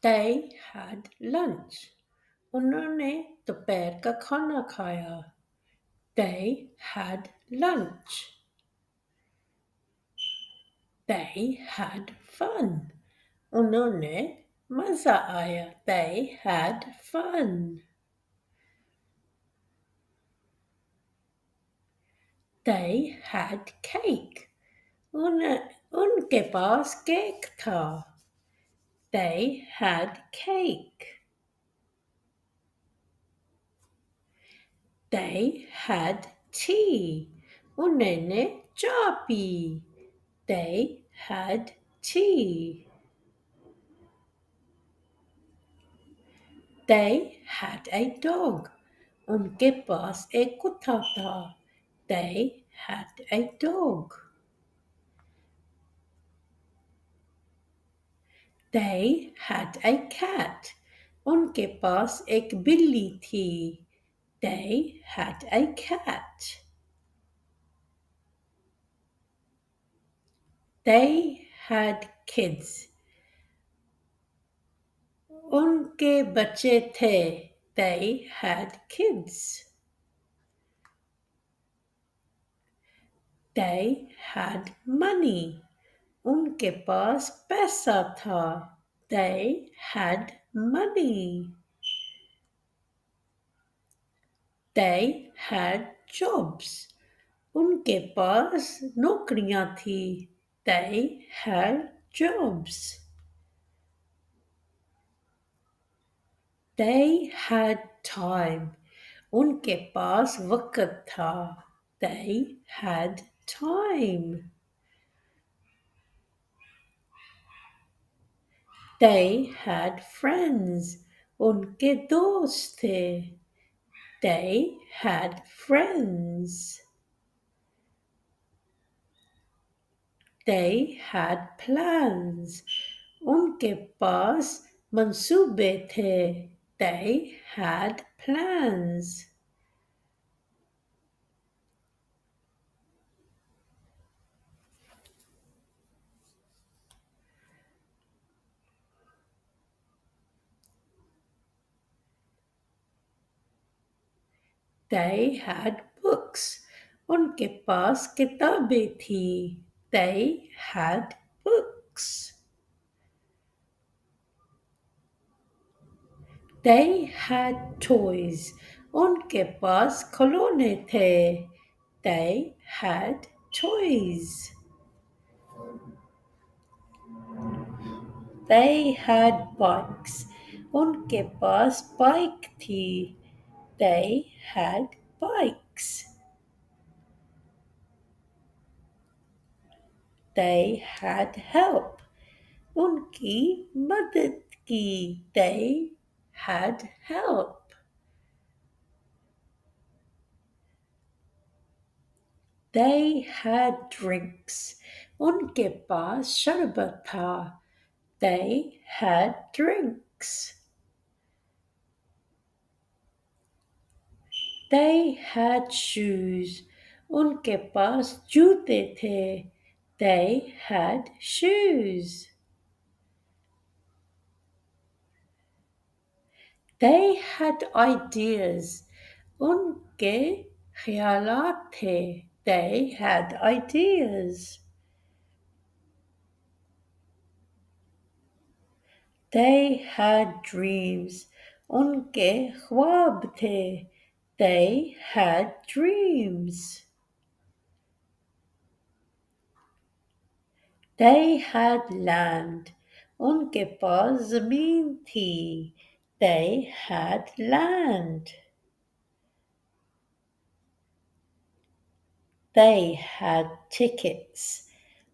They had lunch. उन्होंने दोपहर का खाना खाया. They had lunch. They had fun. उन्होंने मजा आया. They had fun. They had cake. उनके पास केक था. They had cake. They had tea. उन्होंने चाय P. They had tea. They had a dog. उनके पास एक कुत्ता था. They had a dog. They had a cat. उनके पास एक बिल्ली थी. They had a cat. They had kids. उनके बच्चे थे. They had kids. They had money. उनके पास पैसा था. They had money. They had jobs. उनके पास नौकरियां थी. They had jobs. They had time. उनके पास वक़्त था. They had time. They had friends. उनके दोस्त थे. They had friends. They had plans. उनके पास मंसूबे थे. They had plans. They had books. उनके पास किताबें थी. They had books. They had toys. उनके पास खिलौने थे. They had toys. They had bikes. उनके पास बाइक थी. They had bikes. They had help. उनकी मदद की. They had help. They had drinks. उनके पास शरबत था. They had drinks. They had shoes. उनके पास जूते थे. They had shoes. They had ideas. उनके ख्यालात थे. They had ideas. They had dreams. उनके ख्वाब थे. They had dreams. They had land. उनके पास ज़मीन थी. They had land. They had tickets.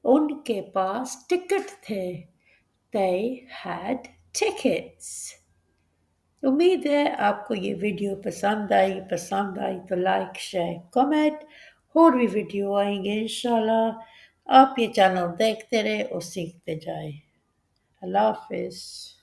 उनके पास टिकट थे. They had tickets. उम्मीद है आपको ये वीडियो पसंद आई तो लाइक शेयर कमेंट. और भी वीडियो आएंगे इंशाल्लाह. आप ये चैनल देखते रहे और सीखते जाए. अल्लाह हाफिज़.